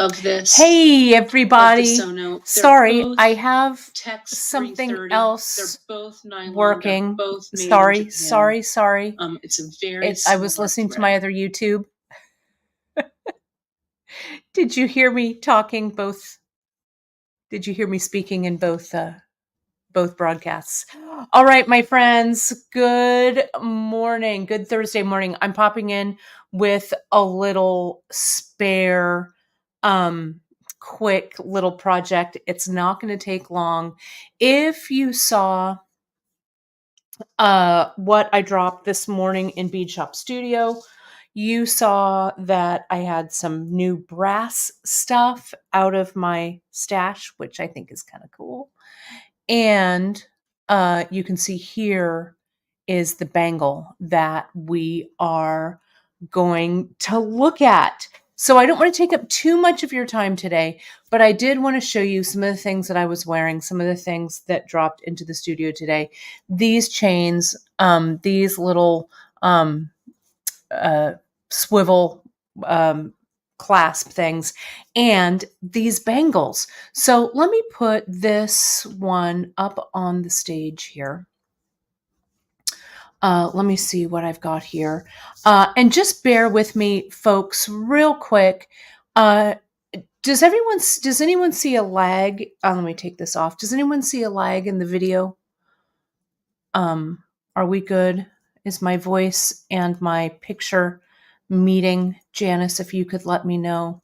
of this. Hey, everybody. Sorry, I have something else They're both nylon, working. they're both made Sorry. in Japan. Sorry. It's a very I was listening to my other YouTube. Did you hear me talking both? Did you hear me speaking in both broadcasts? All right, my friends. Good morning. Good Thursday morning. I'm popping in with a little spare quick little project. It's not going to take long. If you saw what I dropped this morning in Bead Shop Studio, you saw that I had some new brass stuff out of my stash, which I think is kind of cool. And you can see here is the bangle that we are going to look at. So I don't want to take up too much of your time today, but I did want to show you some of the things that I was wearing, some of the things that dropped into the studio today. These chains, these little swivel clasp things, and these bangles. So let me put this one up on the stage here. Let me see what I've got here. And just bear with me, folks, real quick. Does anyone see a lag? Let me take this off. Does anyone see a lag in the video? Are we good? Is my voice and my picture meeting? Janice, if you could let me know,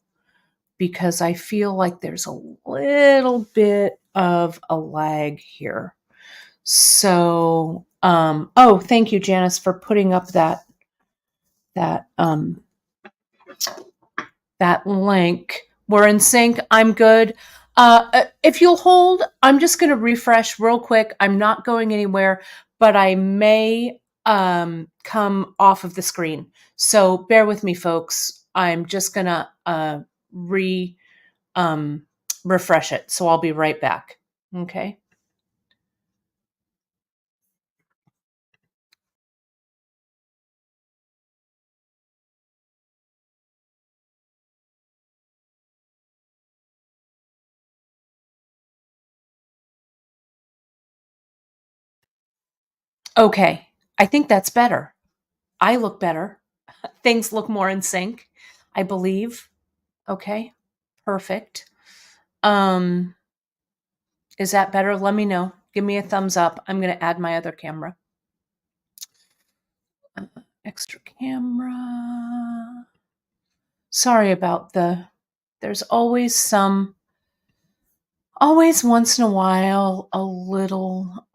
because I feel like there's a little bit of a lag here. So, oh, thank you, Janice, for putting up that link. We're in sync. I'm good. If you'll hold, I'm just going to refresh real quick. I'm not going anywhere, but I may come off of the screen. So bear with me, folks. I'm just going to refresh it. So I'll be right back. Okay. Okay. I think that's better. I look better. Things look more in sync, I believe. Okay. Perfect. Is that better? Let me know. Give me a thumbs up. I'm going to add my other camera. Extra camera. Sorry about there's always once in a while, a little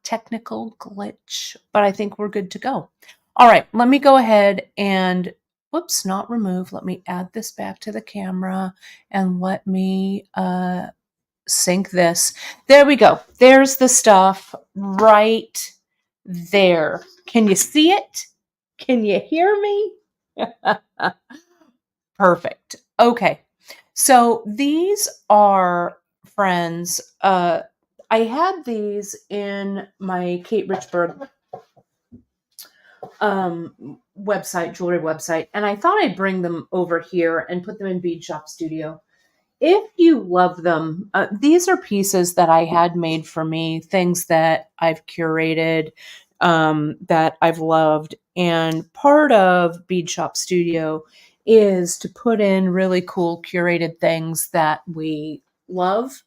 technical glitch, but I think we're good to go. All right, let me go ahead and, whoops, not remove. Let me add this back to the camera and let me sync this. There we go. There's the stuff right there. Can you see it? Can you hear me? Perfect. Okay. So these are, friends, I had these in my Kate Richburg website, jewelry website, and I thought I'd bring them over here and put them in Bead Shop Studio. If you love them, these are pieces that I had made for me, things that I've curated, that I've loved. And part of Bead Shop Studio is to put in really cool curated things that we love,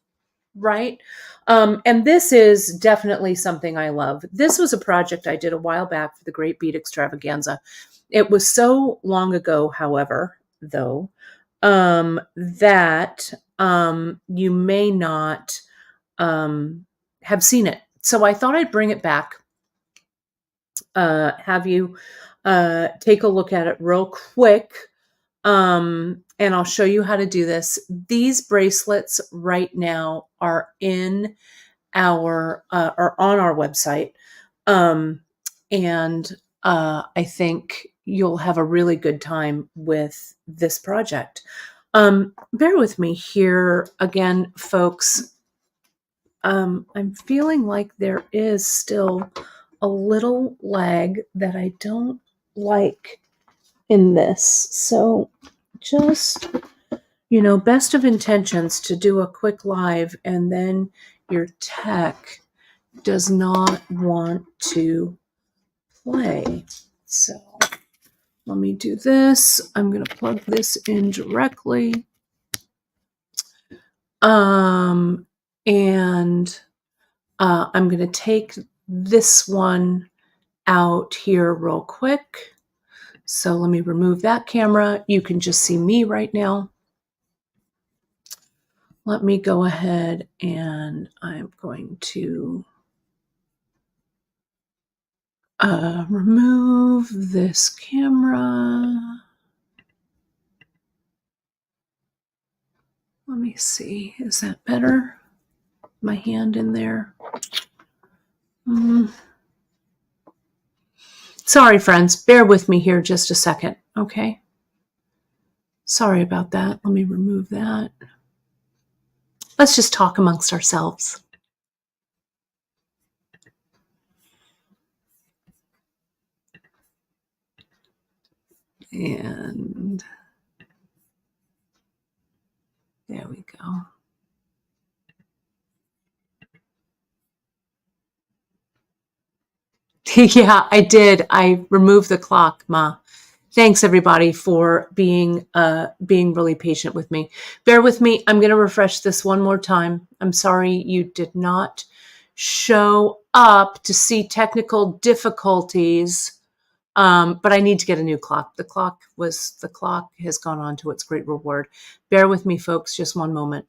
right? And this is definitely something I love. This was a project I did a while back for the Great Bead Extravaganza. It was so long ago, however, though, that you may not have seen it. So I thought I'd bring it back, have you take a look at it real quick, and I'll show you how to do this. These bracelets right now are in our are on our website, and I think you'll have a really good time with this project. Bear with me here again, folks. I'm feeling like there is still a little lag that I don't like in this. So just, you know, best of intentions to do a quick live, and then your tech does not want to play. So let me do this. I'm going to plug this in directly. And I'm going to take this one out here real quick. So let me remove that camera. You can just see me right now. Let me go ahead and I'm going to remove this camera. Let me see. Is that better? My hand in there. Sorry, friends. Bear with me here just a second, okay? Sorry about that. Let me remove that. Let's just talk amongst ourselves. And there we go. Yeah, I did. I removed the clock, Ma. Thanks everybody for being really patient with me. Bear with me. I'm going to refresh this one more time. I'm sorry you did not show up to see technical difficulties. But I need to get a new clock. The clock has gone on to its great reward. Bear with me, folks, just one moment.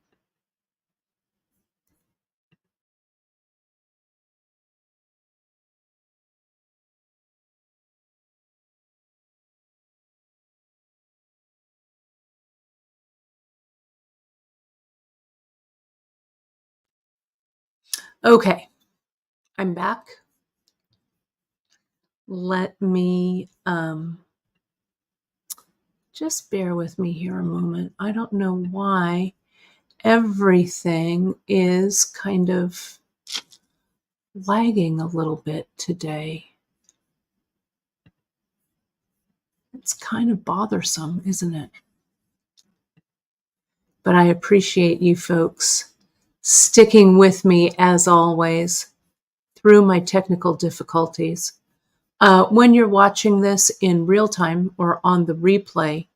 Okay, I'm back. Let me just bear with me here a moment. I don't know why everything is kind of lagging a little bit today. It's kind of bothersome, isn't it? But I appreciate you folks sticking with me as always through my technical difficulties. When you're watching this in real time or on the replay,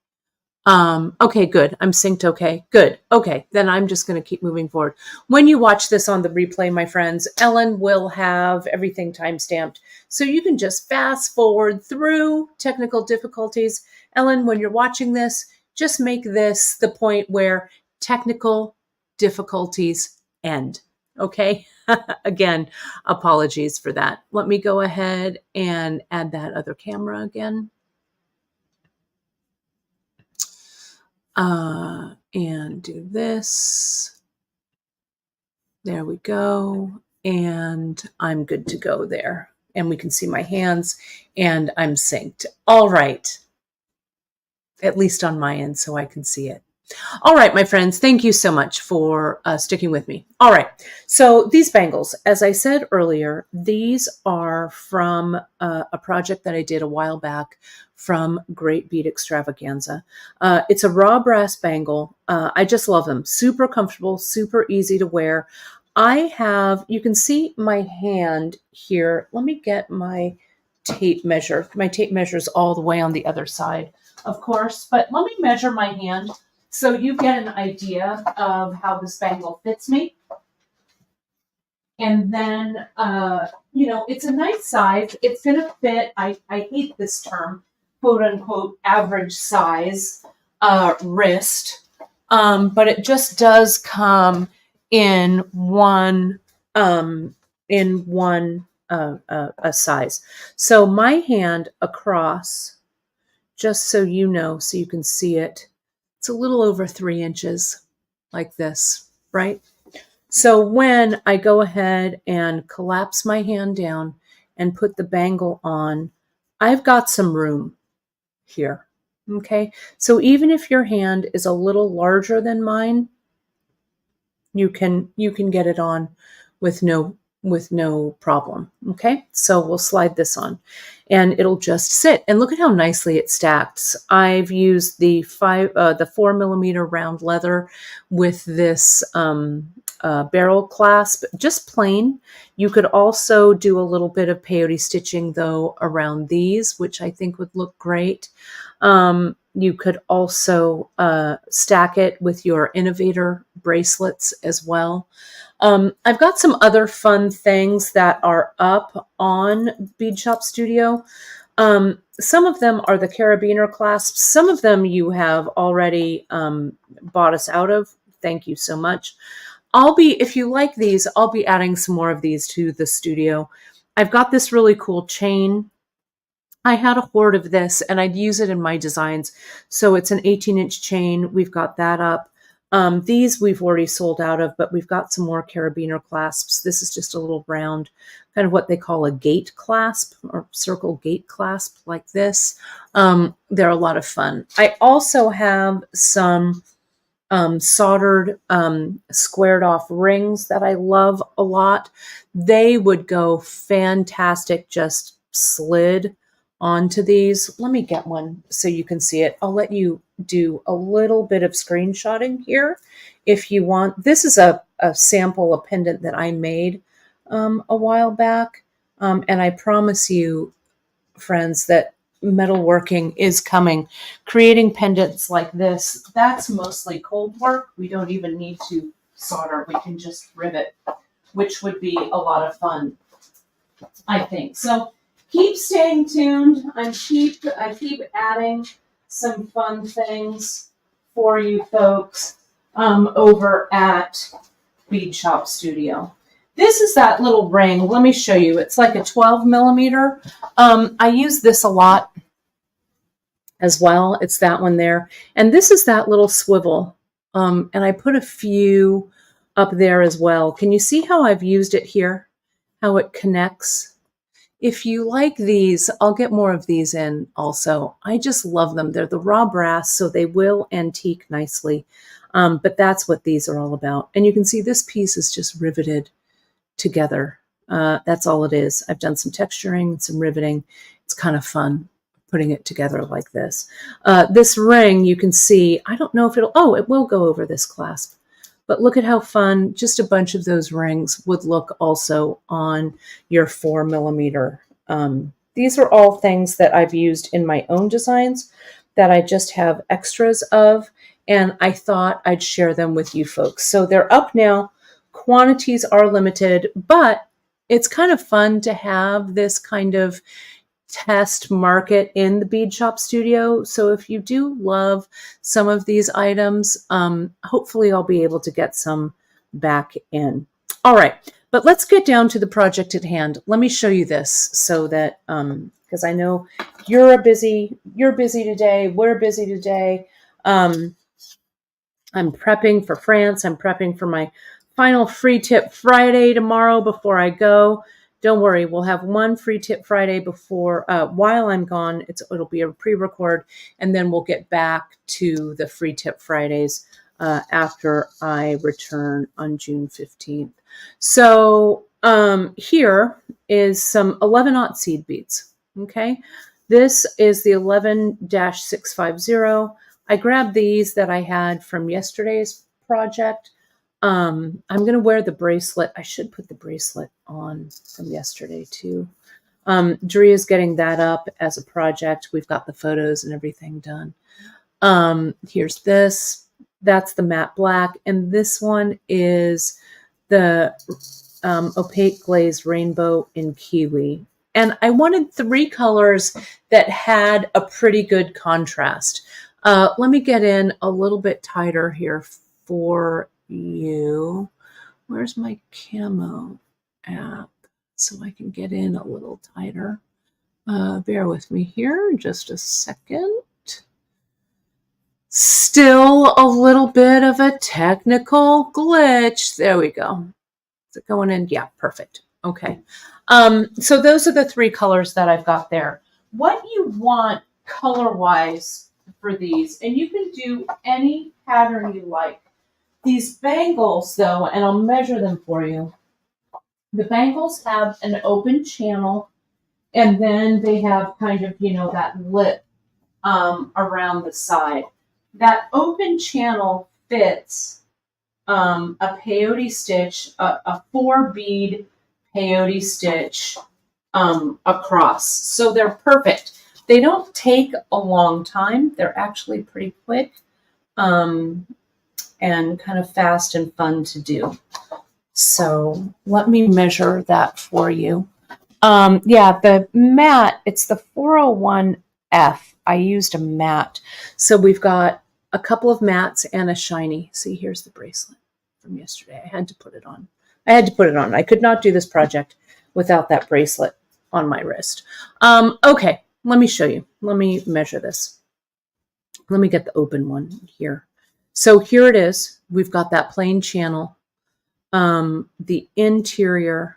okay, good. I'm synced. Okay, good. Okay, then I'm just going to keep moving forward. When you watch this on the replay, my friends, Ellen will have everything timestamped. So you can just fast forward through technical difficulties. Ellen, when you're watching this, just make this the point where technical difficulties end. Okay? Again, apologies for that. Let me go ahead and add that other camera again. And do this. There we go. And I'm good to go there. And we can see my hands and I'm synced. All right. At least on my end so I can see it. All right, my friends, thank you so much for sticking with me. All right, so these bangles, as I said earlier, these are from a project that I did a while back from Great Bead Extravaganza. It's a raw brass bangle. I just love them. Super comfortable, super easy to wear. You can see my hand here. Let me get my tape measure. My tape measure is all the way on the other side, of course, but let me measure my hand so you get an idea of how this bangle fits me. And then, it's a nice size. It's going to fit, I hate this term, quote unquote, average size wrist. But it just does come in one size. So my hand across, just so you know, so you can see it, it's a little over 3 inches like this, right? So when I go ahead and collapse my hand down and put the bangle on, I've got some room here, okay? So even if your hand is a little larger than mine, you can get it on with no with no problem. Okay, so we'll slide this on and it'll just sit. And look at how nicely it stacks. I've used the 4mm round leather with this barrel clasp, just plain. You could also do a little bit of peyote stitching though around these, which I think would look great. You could also stack it with your Innovator bracelets as well. I've got some other fun things that are up on Bead Shop Studio. Some of them are the carabiner clasps. Some of them you have already bought us out of. Thank you so much. If you like these, I'll be adding some more of these to the studio. I've got this really cool chain. I had a hoard of this and I'd use it in my designs. So it's an 18-inch chain. We've got that up. These we've already sold out of, but we've got some more carabiner clasps. This is just a little round, kind of what they call a gate clasp or circle gate clasp like this. They're a lot of fun. I also have some soldered squared off rings that I love a lot. They would go fantastic just slid onto these. Let me get one so you can see it. I'll let you do a little bit of screenshotting here if you want. This is a sample, a pendant that I made a while back. And I promise you, friends, that metalworking is coming. Creating pendants like this, that's mostly cold work. We don't even need to solder. We can just rivet, which would be a lot of fun, I think. So keep staying tuned. I keep adding some fun things for you folks over at Bead Shop Studio. This is that little ring. Let me show you. It's like a 12mm. I use this a lot as well. It's that one there. And this is that little swivel. And I put a few up there as well. Can you see how I've used it here? How it connects? If you like these, I'll get more of these in also. I just love them. They're the raw brass, so they will antique nicely. But that's what these are all about. And you can see this piece is just riveted together. That's all it is. I've done some texturing, some riveting. It's kind of fun putting it together like this. This ring, you can see, I don't know if it will go over this clasp. But look at how fun just a bunch of those rings would look also on your 4mm. These are all things that I've used in my own designs that I just have extras of, and I thought I'd share them with you folks. So they're up now. Quantities are limited, but it's kind of fun to have this kind of test market in the Bead Shop Studio. So if you do love some of these items, hopefully I'll be able to get some back in. All right, but let's get down to the project at hand. Let me show you this so that, because I know you're busy today, we're busy today. I'm prepping for France. I'm prepping for my final free tip Friday tomorrow before I go. Don't worry, we'll have one free tip Friday before, while I'm gone. It'll be a pre-record, and then we'll get back to the free tip Fridays after I return on June 15th. So here is some 11-aught seed beads. Okay, this is the 11-650. I grabbed these that I had from yesterday's project. I'm going to wear the bracelet. I should put the bracelet on from yesterday too. Drea's getting that up as a project. We've got the photos and everything done. Here's this. That's the matte black. And this one is the opaque glaze rainbow in kiwi. And I wanted 3 colors that had a pretty good contrast. Let me get in a little bit tighter here for you. Where's my camo app so I can get in a little tighter? Bear with me here just a second. Still a little bit of a technical glitch. There we go. Is it going in? Yeah, perfect. Okay. So those are the 3 colors that I've got there. What you want color-wise for these, and you can do any pattern you like. These bangles, though, and I'll measure them for you. The bangles have an open channel, and then they have kind of, that lip around the side. That open channel fits a peyote stitch, a 4-bead peyote stitch across. So they're perfect. They don't take a long time. They're actually pretty quick and kind of fast and fun to do. So let me measure that for you. Yeah, the mat, it's the 401F. I used a mat. So we've got a couple of mats and a shiny. See, here's the bracelet from yesterday. I had to put it on. I could not do this project without that bracelet on my wrist. Okay, let me show you. Let me measure this. Let me get the open one here. So here it is. We've got that plain channel. The interior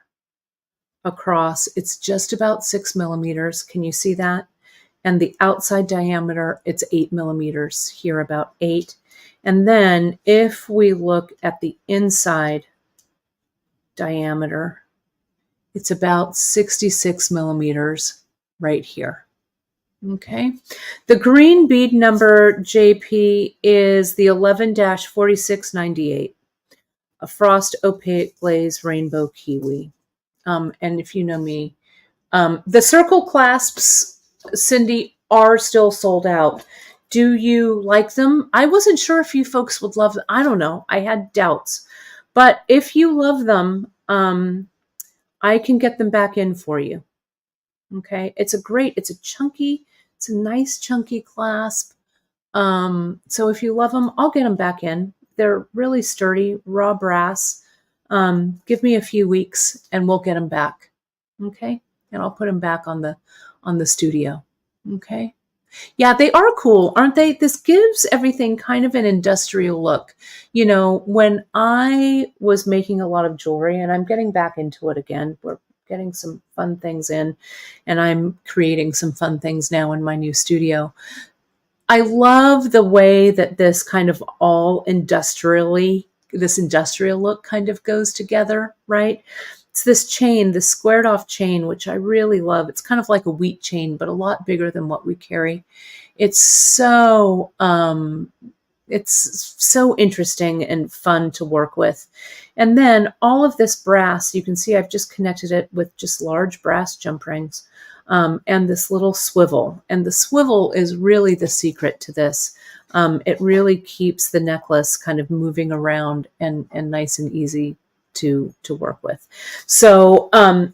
across, it's just about 6 millimeters. Can you see that? And the outside diameter, it's 8 millimeters, here about 8. And then if we look at the inside diameter, it's about 66 millimeters right here. Okay. The green bead number JP is the 11-4698, a frost opaque glaze rainbow kiwi. And if you know me, the circle clasps, Cindy, are still sold out. Do you like them? I wasn't sure if you folks would love them. I don't know. I had doubts. But if you love them, I can get them back in for you. Okay. It's a nice chunky clasp. So if you love them, I'll get them back in. They're really sturdy, raw brass. Give me a few weeks and we'll get them back. Okay. And I'll put them back on the studio. Okay. Yeah, they are cool, aren't they? This gives everything kind of an industrial look. When I was making a lot of jewelry, and I'm getting back into it again, we're getting some fun things in, and I'm creating some fun things now in my new studio. I love the way that this kind of this industrial look kind of goes together, right? It's this chain, this squared off chain, which I really love. It's kind of like a wheat chain, but a lot bigger than what we carry. It's so interesting and fun to work with. And then all of this brass, you can see I've just connected it with just large brass jump rings and this little swivel. And the swivel is really the secret to this. It really keeps the necklace kind of moving around and nice and easy to work with. So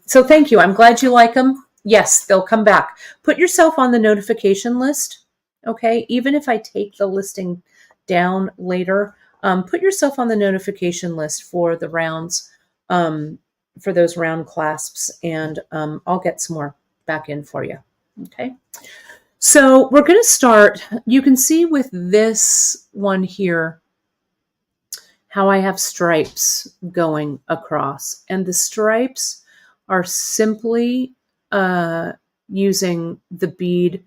thank you. I'm glad you like them. Yes, they'll come back. Put yourself on the notification list. Okay. Even if I take the listing down later, put yourself on the notification list for the rounds, for those round clasps, and I'll get some more back in for you. Okay. So we're going to start. You can see with this one here, how I have stripes going across, and the stripes are simply using the bead,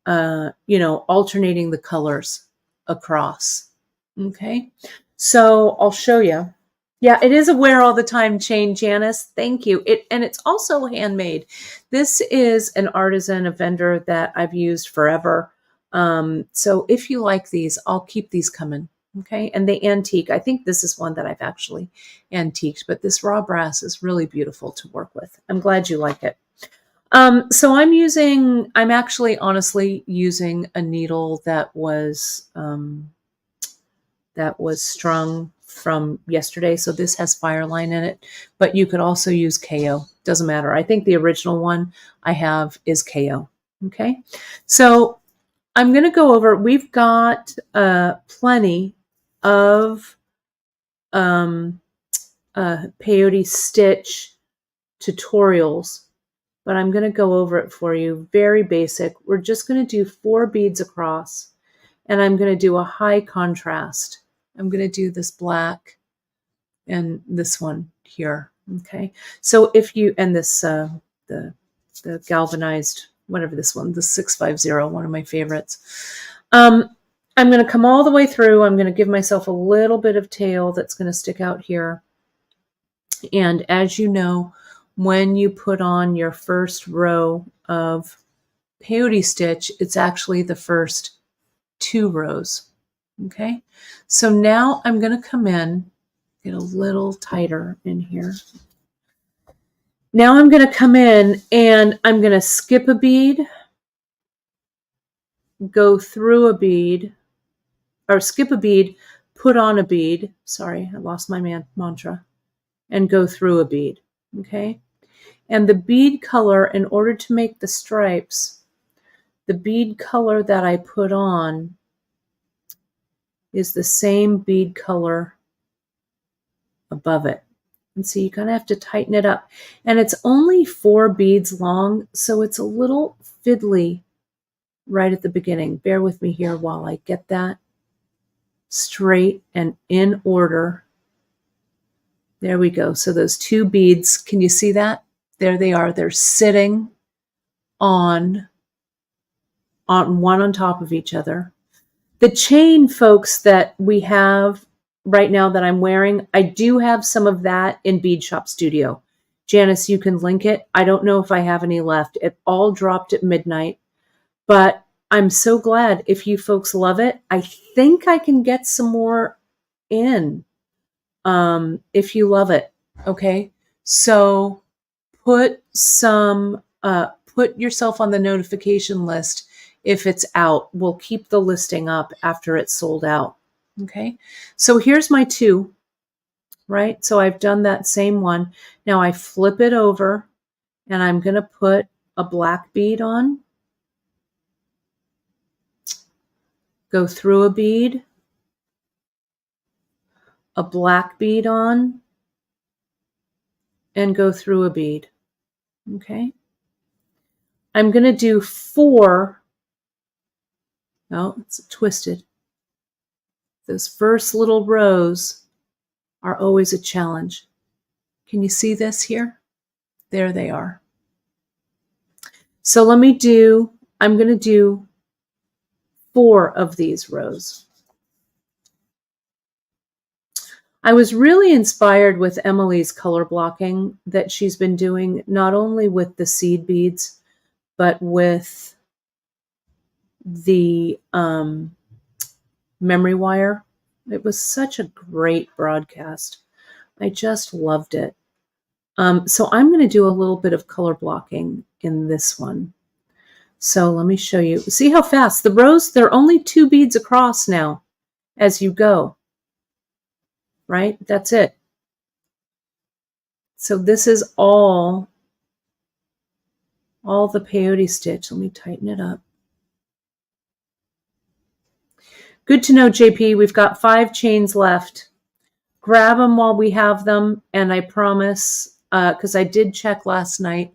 alternating the colors across. Okay. So I'll show you. Yeah, it is a wear all the time chain, Janice. Thank you. And it's also handmade. This is an artisan, a vendor that I've used forever. So if you like these, I'll keep these coming. Okay. And they antique. I think this is one that I've actually antiqued, but this raw brass is really beautiful to work with. I'm glad you like it. So I'm actually honestly using a needle that was strung from yesterday. So this has Fireline in it, but you could also use KO. Doesn't matter. I think the original one I have is KO. Okay. So I'm going to go over, we've got plenty of peyote stitch tutorials, but I'm going to go over it for you. Very basic. We're just going to do 4 beads across, and I'm going to do a high contrast. I'm going to do this black and this one here. Okay. So if you, and this, the galvanized, whatever this one, the 650, one of my favorites. I'm going to come all the way through. I'm going to give myself a little bit of tail that's going to stick out here. And as you know, when you put on your first row of peyote stitch, it's actually the first 2 rows. Okay, so now I'm going to come in, get a little tighter in here. Now I'm going to come in and I'm going to skip a bead, go through a bead, or skip a bead, put on a bead. Sorry, I lost my mantra. And go through a bead. Okay? And the bead color, in order to make the stripes, the bead color that I put on is the same bead color above it. And so you kind of have to tighten it up. And it's only 4 beads long, so it's a little fiddly right at the beginning. Bear with me here while I get that straight and in order. There we go. So those 2 beads, can you see that? There they are. They're sitting on one on top of each other. The chain, folks, that we have right now that I'm wearing, I do have some of that in Bead Shop Studio. Janice, you can link it. I don't know if I have any left. It all dropped at midnight, but I'm so glad if you folks love it. I think I can get some more in if you love it. Okay, so put yourself on the notification list if it's out. We'll keep the listing up after it's sold out. Okay, so here's my 2, right? So I've done that same one. Now I flip it over and I'm going to put a black bead on, go through a bead, a black bead on, and go through a bead. Okay, I'm going to do 4. Oh, it's twisted. Those first little rows are always a challenge. Can you see this here? There they are. So I'm going to do 4 of these rows. I was really inspired with Emily's color blocking that she's been doing, not only with the seed beads, but with the memory wire. It was such a great broadcast. I just loved it. So I'm going to do a little bit of color blocking in this one. So let me show you. See how fast? The rows, they're only 2 beads across now as you go. Right? That's it. So this is all the peyote stitch. Let me tighten it up. Good to know, JP. We've got 5 chains left. Grab them while we have them, and I promise, because I did check last night,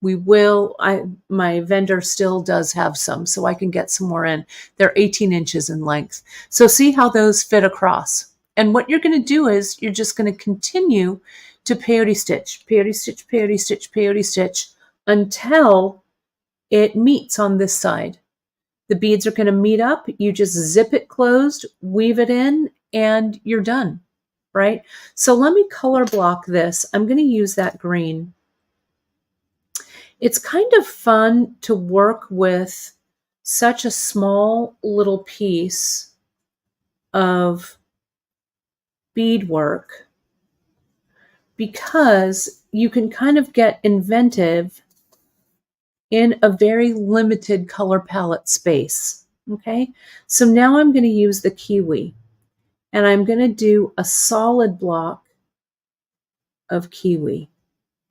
my vendor still does have some, so I can get some more in. They're 18 inches in length. So see how those fit across. And what you're going to do is you're just going to continue to peyote stitch, peyote stitch, peyote stitch, peyote stitch until it meets on this side. The beads are going to meet up. You just zip it closed, weave it in, and you're done, right? So let me color block this. I'm going to use that green. It's kind of fun to work with such a small little piece of beadwork because you can kind of get inventive in a very limited color palette space. Okay, so now I'm going to use the kiwi and I'm going to do a solid block of kiwi.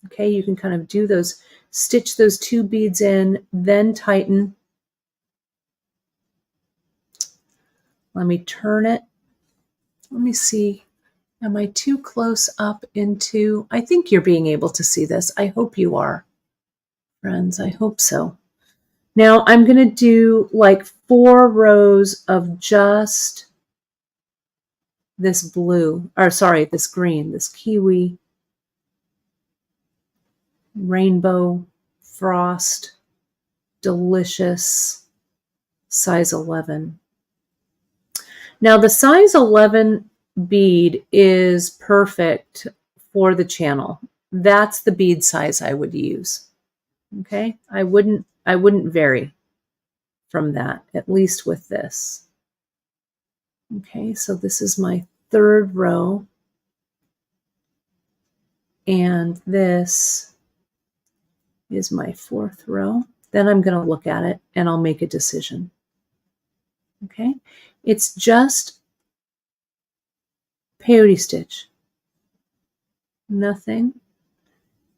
Okay, you can kind of do those, stitch those 2 beads in, then tighten. Let me turn it. Let me see. Am I too close up into? I think you're being able to see this. I hope you are, friends. I hope so. Now I'm going to do like 4 rows of just this blue, or sorry, this green, this kiwi, rainbow, frost, delicious, size 11. Now the size 11 bead is perfect for the channel. that's the bead size I would use. Okay, I wouldn't vary from that, at least with this. Okay, so this is my third row, and this is my fourth row. Then I'm going to look at it and I'll make a decision. Okay, it's just peyote stitch. Nothing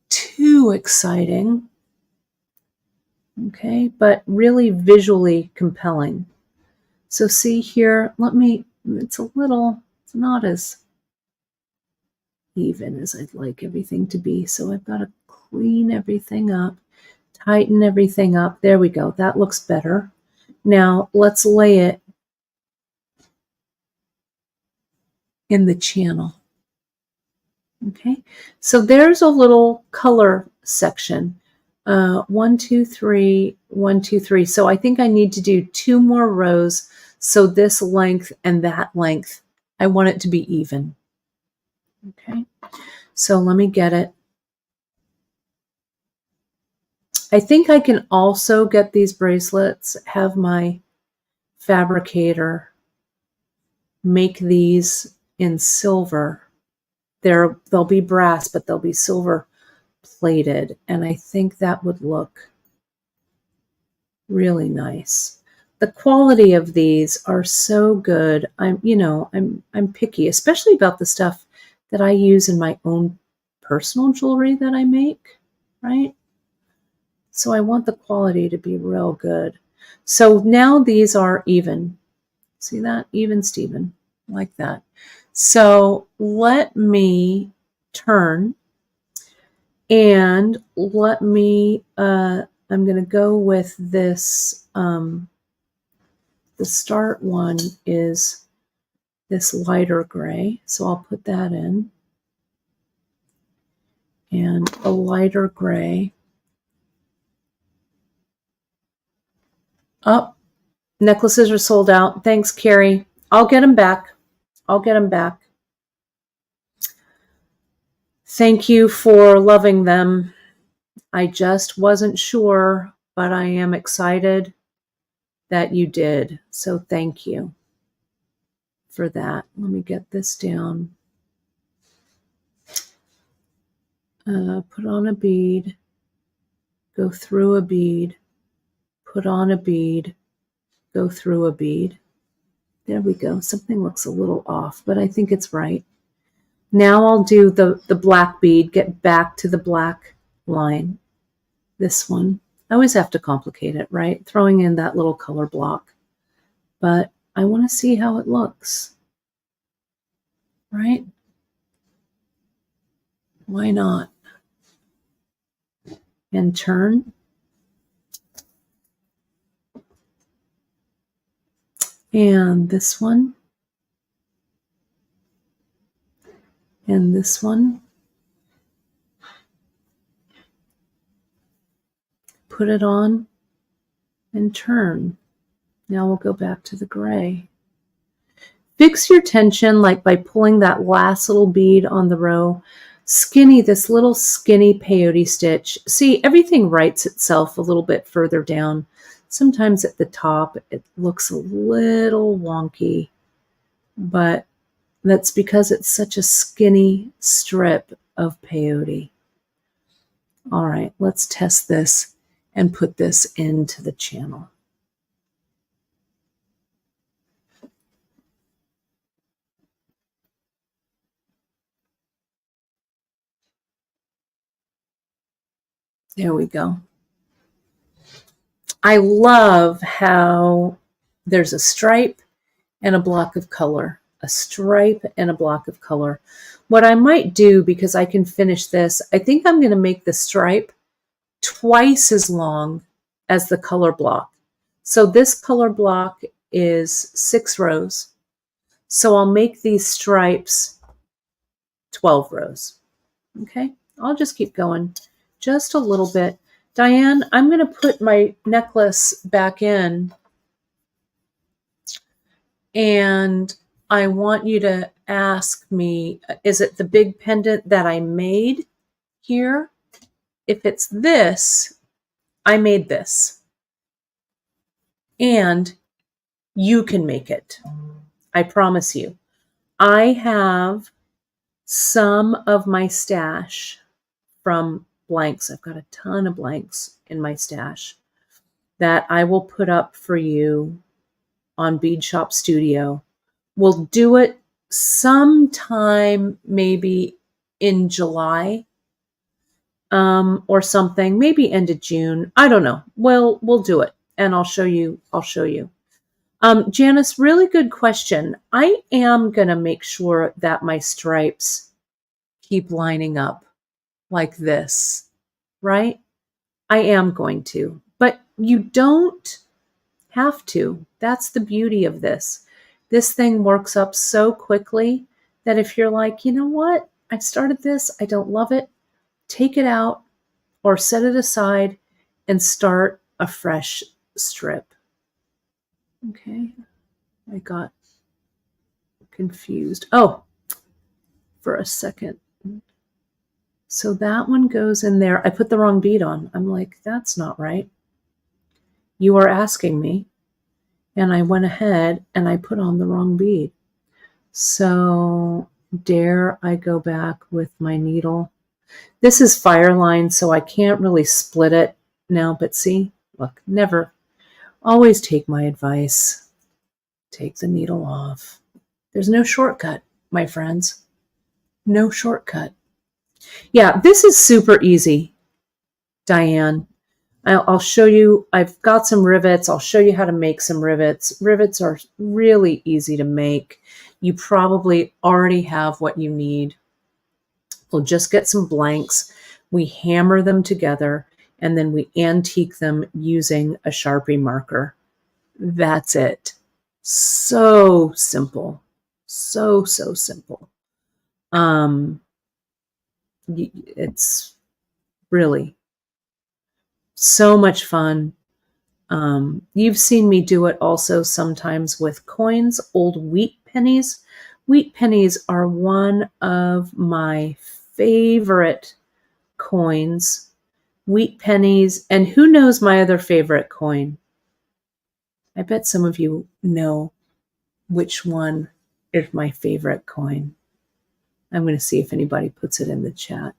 too exciting. Okay, but really visually compelling. So see here, it's not as even as I'd like everything to be. So I've got to clean everything up, tighten everything up. There we go. That looks better. Now let's lay it in the channel. Okay, so there's a little color section. 1, 2, 3, 1, 2, 3. So I think I need to do 2 more rows. So this length and that length, I want it to be even. Okay, so let me get it. I think I can also get these bracelets, have my fabricator make these in silver. They'll be brass, but they'll be silver plated, and I think that would look really nice. The quality of these are so good. I'm picky, especially about the stuff that I use in my own personal jewelry that I make, right? So I want the quality to be real good. So now these are even. See that? Even Steven, like that. So let me turn and let me, I'm going to go with this. The start one is this lighter gray. So I'll put that in. And a lighter gray. Oh, necklaces are sold out. Thanks, Carrie. I'll get them back. I'll get them back. Thank you for loving them. I just wasn't sure, but I am excited that you did. So thank you for that. Let me get this down. Put on a bead, go through a bead, put on a bead, go through a bead. There we go. Something looks a little off, but I think it's right. Now I'll do the black bead, get back to the black line. This one. I always have to complicate it, right? Throwing in that little color block. But I want to see how it looks. Right? Why not? And turn. And this one. And this one. Put it on and turn. Now we'll go back to the gray. Fix your tension like by pulling that last little bead on the row. Skinny, this little skinny peyote stitch. See, everything writes itself a little bit further down. Sometimes at the top it looks a little wonky, but that's because it's such a skinny strip of peyote. All right, let's test this and put this into the channel. There we go. I love how there's a stripe and a block of color, a stripe and a block of color. What I might do, because I can finish this, I think I'm going to make the stripe twice as long as the color block. So this color block is 6 rows. So I'll make these stripes 12 rows. Okay, I'll just keep going just a little bit. Diane, I'm going to put my necklace back in, and I want you to ask me, is it the big pendant that I made, here, if it's this, I made this. And you can make it. I promise you. I have some of my stash from blanks. I've got a ton of blanks in my stash that I will put up for you on Bead Shop Studio. We'll do it sometime maybe in July or something, maybe end of June. I don't know. We'll do it, and I'll show you. Janice, really good question. I am gonna make sure that my stripes keep lining up like this, right? I am going to, but you don't have to. That's the beauty of this. This thing works up so quickly that if you're like, you know what, I started this, I don't love it, take it out or set it aside and start a fresh strip. Okay, I got confused. Oh, for a second. So that one goes in there. I put the wrong bead on. I'm like, that's not right. You are asking me. And I went ahead and I put on the wrong bead. So dare I go back with my needle. This is Fireline, so I can't really split it now. But see, look, never, always take my advice. Take the needle off. There's no shortcut, my friends. No shortcut. Yeah, this is super easy, Diane. I'll show you. I've got some rivets. I'll show you how to make some rivets. Rivets are really easy to make. You probably already have what you need. We'll just get some blanks. We hammer them together, and then we antique them using a Sharpie marker. That's it. So simple. So simple. It's really so much fun. You've seen me do it also sometimes with coins, old wheat pennies. Wheat pennies are one of my favorite coins. Wheat pennies, and who knows my other favorite coin? I bet some of you know which one is my favorite coin. I'm going to see if anybody puts it in the chat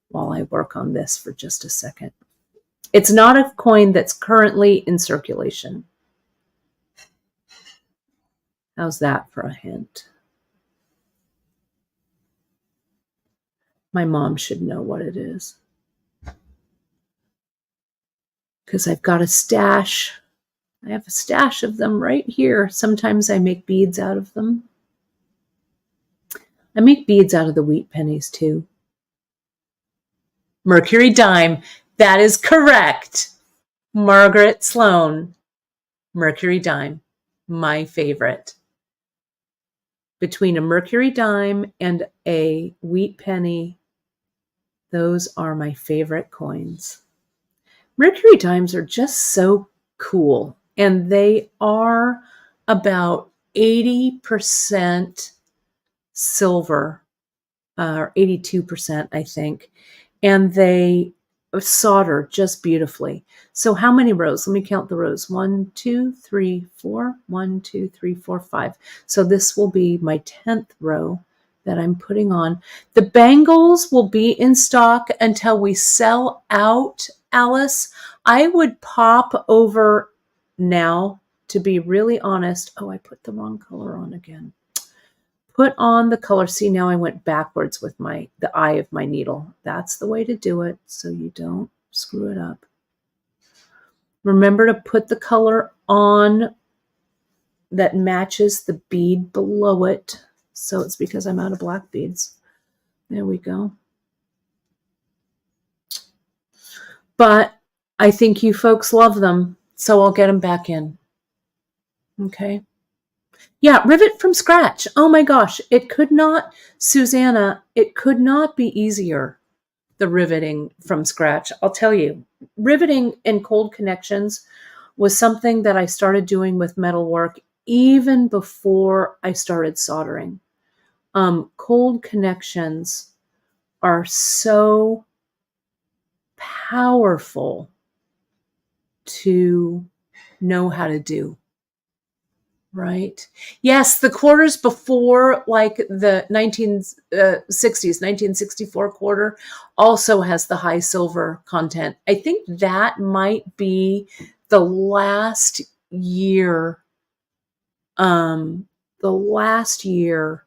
while I work on this for just a second. It's not a coin that's currently in circulation. How's that for a hint? My mom should know what it is, because I've got a stash. I have a stash of them right here. Sometimes I make beads out of them. I make beads out of the wheat pennies too. Mercury dime. That is correct. Margaret Sloan. Mercury dime. My favorite. Between a mercury dime and a wheat penny, those are my favorite coins. Mercury dimes are just so cool, and they are about 80% silver, or 82%, I think, and they solder just beautifully. So how many rows? Let me count the rows. 1, 2, 3, 4. 1, 2, 3, 4, 5. So this will be my 10th row that I'm putting on. The bangles will be in stock until we sell out, Alice. I would pop over now, to be really honest. Oh, I put the wrong color on again. Put on the color. See, now I went backwards with the eye of my needle. That's the way to do it, so you don't screw it up. Remember to put the color on that matches the bead below it. So it's because I'm out of black beads. There we go. But I think you folks love them, so I'll get them back in. Okay. Yeah, rivet from scratch. Oh my gosh, it could not, Susanna, it could not be easier, the riveting from scratch. I'll tell you, riveting in cold connections was something that I started doing with metalwork even before I started soldering. Cold connections are so powerful to know how to do. Right. Yes, the quarters before, like the 1960s, 1964 quarter, also has the high silver content. I think that might be the last year, the last year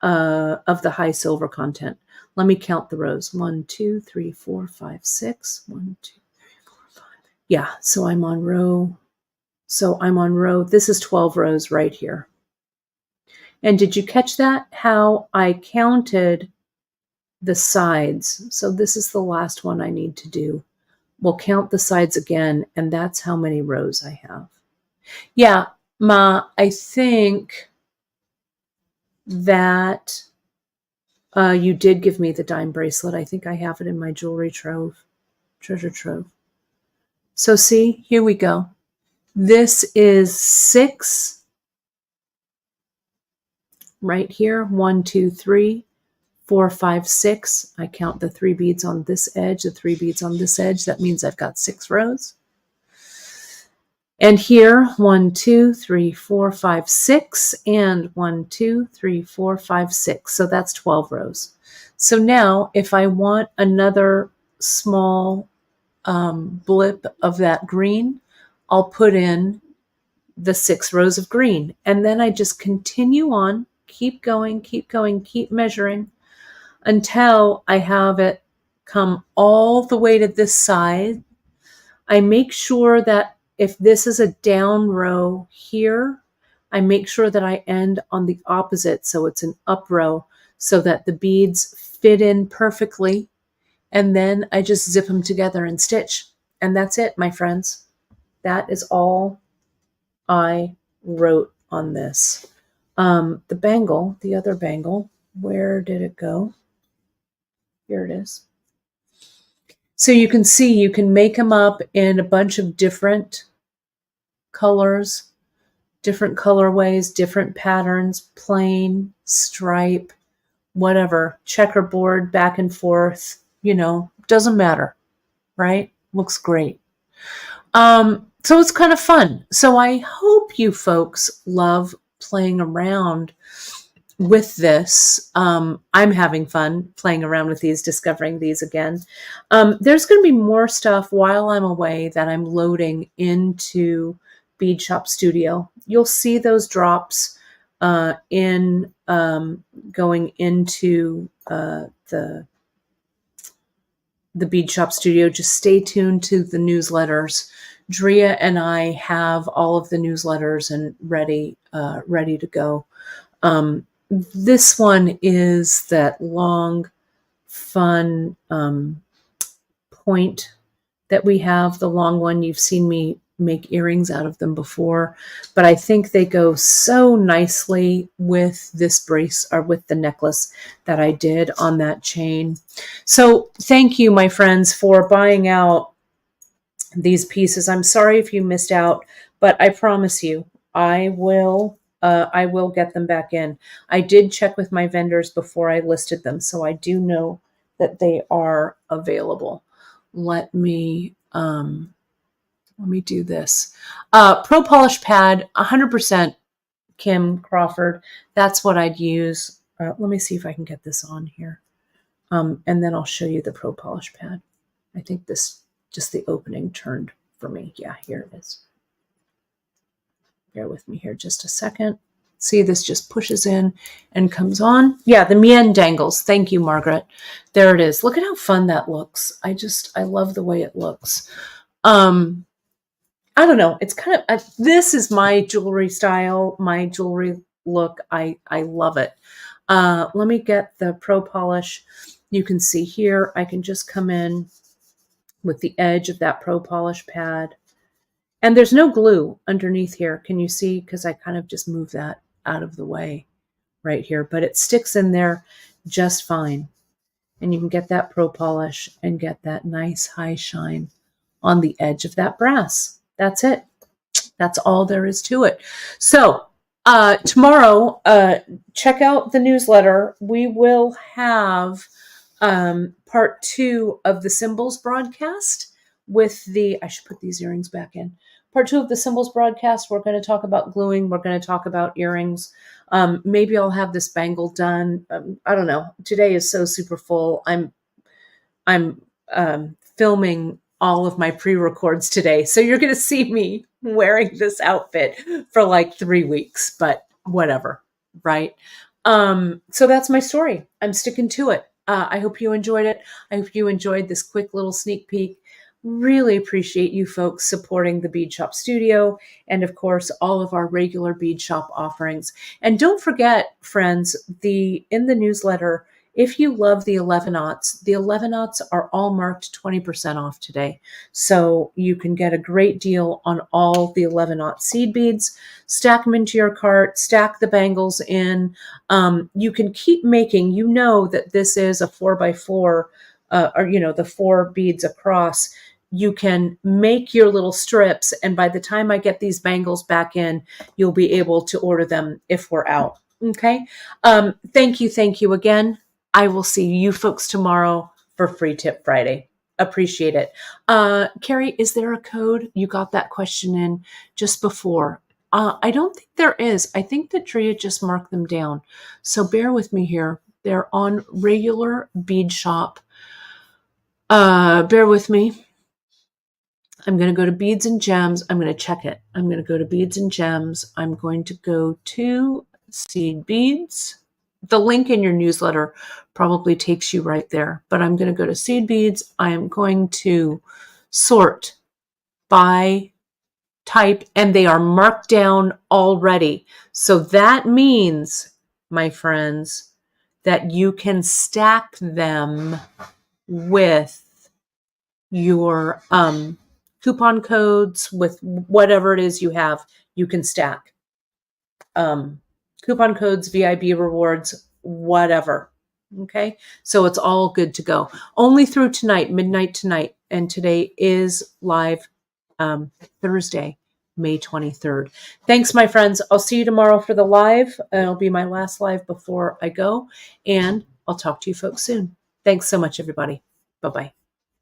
of the high silver content. Let me count the rows. 1, 2, 3, 4, 5, 6. 1, 2, 3, 4, 5. Yeah, so I'm on row. This is 12 rows right here. And did you catch that? How I counted the sides. So this is the last one I need to do. We'll count the sides again, and that's how many rows I have. Yeah, Ma, I think that you did give me the dime bracelet. I think I have it in my jewelry trove, treasure trove. So see, here we go. This is 6 right here. 1, 2, 3, 4, 5, 6. I count the 3 beads on this edge, the 3 beads on this edge. That means I've got 6 rows. And here, 1, 2, 3, 4, 5, 6, and 1, 2, 3, 4, 5, 6. So that's 12 rows. So now if I want another small blip of that green, I'll put in the 6 rows of green. And then I just continue on, keep going, keep measuring until I have it come all the way to this side. I make sure that if this is a down row here, I make sure that I end on the opposite, so it's an up row, so that the beads fit in perfectly. And then I just zip them together and stitch. And that's it, my friends. That is all I wrote on this. The bangle, the other bangle, where did it go? Here it is. So you can see you can make them up in a bunch of different colors, different colorways, different patterns, plain, stripe, whatever, checkerboard, back and forth, doesn't matter, right? Looks great. So it's kind of fun. So I hope you folks love playing around with this. I'm having fun playing around with these, discovering these again. There's going to be more stuff while I'm away that I'm loading into Bead Shop Studio. You'll see those drops in going into the Bead Shop Studio. Just stay tuned to the newsletters. Drea and I have all of the newsletters and ready to go. This one is that long, fun point that we have, the long one. You've seen me make earrings out of them before, but I think they go so nicely with this brace or with the necklace that I did on that chain. So thank you, my friends, for buying out these pieces. I'm sorry if you missed out, but I promise you, I will get them back in. I did check with my vendors before I listed them, so I do know that they are available. Let me do this. Pro Polish Pad, 100% Kim Crawford. That's what I'd use. Let me see if I can get this on here. And then I'll show you the Pro Polish Pad. I think this, just the opening turned for me. Yeah, here it is. Bear with me here just a second. See, this just pushes in and comes on. Yeah, the Mien dangles. Thank you, Margaret. There it is. Look at how fun that looks. I love the way it looks. I don't know. It's kind of, this is my jewelry style, my jewelry look. I love it. Let me get the Pro Polish. You can see here, I can just come in with the edge of that Pro Polish pad. And there's no glue underneath here. Can you see? Because I kind of just moved that out of the way right here. But it sticks in there just fine. And you can get that Pro Polish and get that nice high shine on the edge of that brass. That's it. That's all there is to it. So tomorrow, check out the newsletter. We will have part 2 of the symbols broadcast with I should put these earrings back in. Part 2 of the symbols broadcast, we're going to talk about gluing. We're going to talk about earrings. Maybe I'll have this bangle done. I don't know. Today is so super full. I'm filming all of my pre-records today. So you're going to see me wearing this outfit for like 3 weeks, but whatever. Right. So that's my story. I'm sticking to it. I hope you enjoyed it. I hope you enjoyed this quick little sneak peek. Really appreciate you folks supporting the Bead Shop Studio and, of course, all of our regular Bead Shop offerings. And don't forget, friends, in the newsletter, if you love the 11-aughts are all marked 20% off today. So you can get a great deal on all the 11-aught seed beads. Stack them into your cart, stack the bangles in. You can keep making, that this is a 4x4, or the 4 beads across. You can make your little strips, and by the time I get these bangles back in, you'll be able to order them if we're out. Okay. Thank you again. I will see you folks tomorrow for Free Tip Friday. Appreciate it. Carrie, is there a code? You got that question in just before. I don't think there is. I think that Drea just marked them down. So bear with me here. They're on regular Bead Shop. Bear with me. I'm going to go to Beads and Gems. I'm going to check it. I'm going to go to Beads and Gems. I'm going to go to Seed Beads. The link in your newsletter probably takes you right there, but I'm going to go to Seed Beads. I am going to sort by type, and they are marked down already. So that means, my friends, that you can stack them with your coupon codes, with whatever it is you have. You can stack coupon codes, VIB rewards, whatever. Okay, so it's all good to go. Only through tonight, midnight tonight, and today is live Thursday, May 23rd. Thanks, my friends. I'll see you tomorrow for the live. It'll be my last live before I go, and I'll talk to you folks soon. Thanks so much, everybody. Bye-bye.